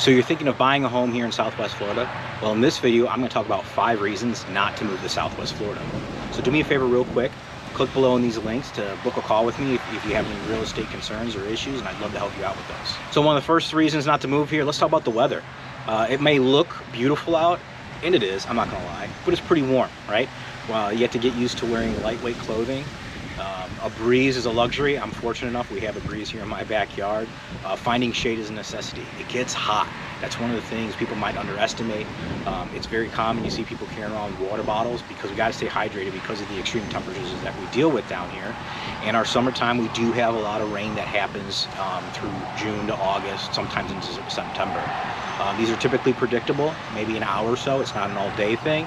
So you're thinking of buying a home here in Southwest Florida? Well, in this video, I'm going to talk about 5 reasons not to move to Southwest Florida. So do me a favor real quick, click below in these links to book a call with me if you have any real estate concerns or issues, and I'd love to help you out with those. So one of the first reasons not to move here, let's talk about the weather. It may look beautiful out, and it is, I'm not going to lie, but it's pretty warm, right? Well, you have to get used to wearing lightweight clothing. A breeze is a luxury. I'm fortunate enough we have a breeze here in my backyard. Finding shade is a necessity. It gets hot. That's one of the things people might underestimate. It's very common you see people carrying around water bottles because we got to stay hydrated because of the extreme temperatures that we deal with down here. In our summertime, we do have a lot of rain that happens through June to August, sometimes into September. These are typically predictable, maybe an hour or so. It's not an all-day thing,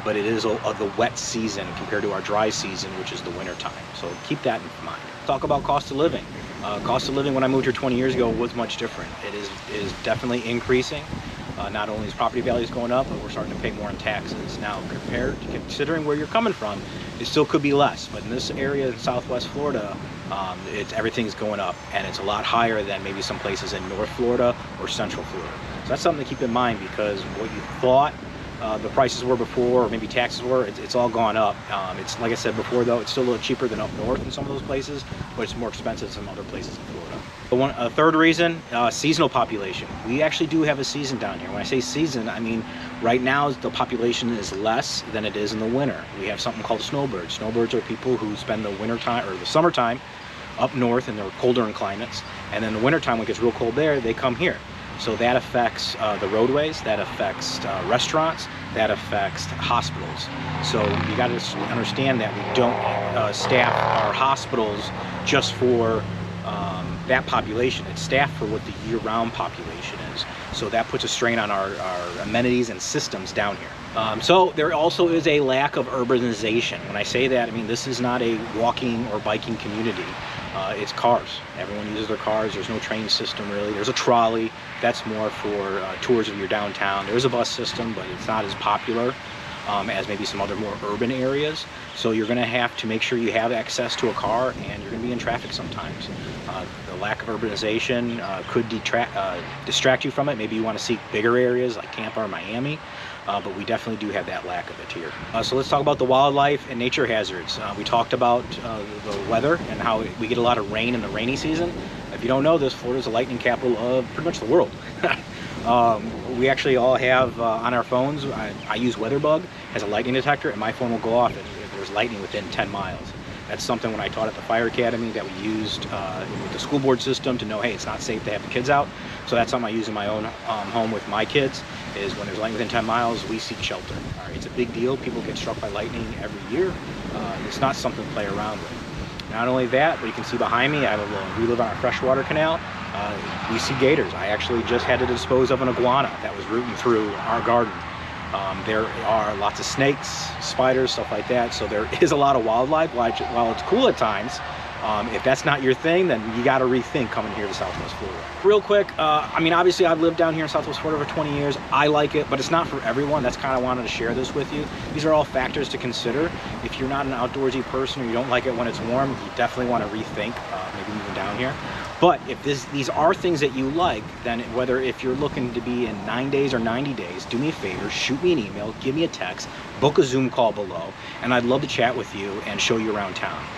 but it is the wet season compared to our dry season, which is the winter time. So keep that in mind. Talk about cost of living. Cost of living when I moved here 20 years ago was much different. It is definitely increasing. Not only is property values going up, but we're starting to pay more in taxes. Now, considering where you're coming from, it still could be less. But in this area in Southwest Florida, everything's going up, and it's a lot higher than maybe some places in North Florida or Central Florida. So that's something to keep in mind, because what you thought the prices were before, or maybe taxes were, it's all gone up. It's like I said before, though, it's still a little cheaper than up north in some of those places, but it's more expensive than some other places in Florida. A third reason, seasonal population. We actually do have a season down here. When I say season, I mean right now the population is less than it is in the winter. We have something called snowbirds. Snowbirds are people who spend the winter time or the summertime up north in their colder climates, and then the winter time when it gets real cold there, they come here. So that affects the roadways, that affects restaurants, that affects hospitals. So you got to understand that we don't staff our hospitals just for that population. It's staffed for what the year-round population is. So that puts a strain on our amenities and systems down here. So there also is a lack of urbanization. When I say that, I mean this is not a walking or biking community. It's cars. Everyone uses their cars. There's no train system really. There's a trolley. That's more for tours of your downtown. There's a bus system, but it's not as popular as maybe some other more urban areas. So you're going to have to make sure you have access to a car, and you're going to be in traffic sometimes. The lack of urbanization could distract you from it. Maybe you want to seek bigger areas like Tampa or Miami. But we definitely do have that lack of it here. So let's talk about the wildlife and nature hazards. We talked about the weather and how we get a lot of rain in the rainy season. If you don't know this, Florida is the lightning capital of pretty much the world. We actually all have on our phones, I use WeatherBug as a lightning detector, and my phone will go off if there's lightning within 10 miles. That's something when I taught at the fire academy that we used with the school board system to know, hey, it's not safe to have the kids out. So that's something I use in my own home with my kids, is when there's lightning within 10 miles, we seek shelter. All right, it's a big deal. People get struck by lightning every year. It's not something to play around with. Not only that, but you can see behind me, we live on a freshwater canal. We see gators. I actually just had to dispose of an iguana that was rooting through our garden. There are lots of snakes, spiders, stuff like that. So there is a lot of wildlife. While it's cool at times, if that's not your thing, then you got to rethink coming here to Southwest Florida. Real quick, I mean, obviously I've lived down here in Southwest Florida for 20 years. I like it, but it's not for everyone. That's kind of wanted to share this with you. These are all factors to consider. If you're not an outdoorsy person or you don't like it when it's warm, you definitely want to rethink maybe moving down here. But if these are things that you like, then if you're looking to be in 9 days or 90 days, do me a favor, shoot me an email, give me a text, book a Zoom call below, and I'd love to chat with you and show you around town.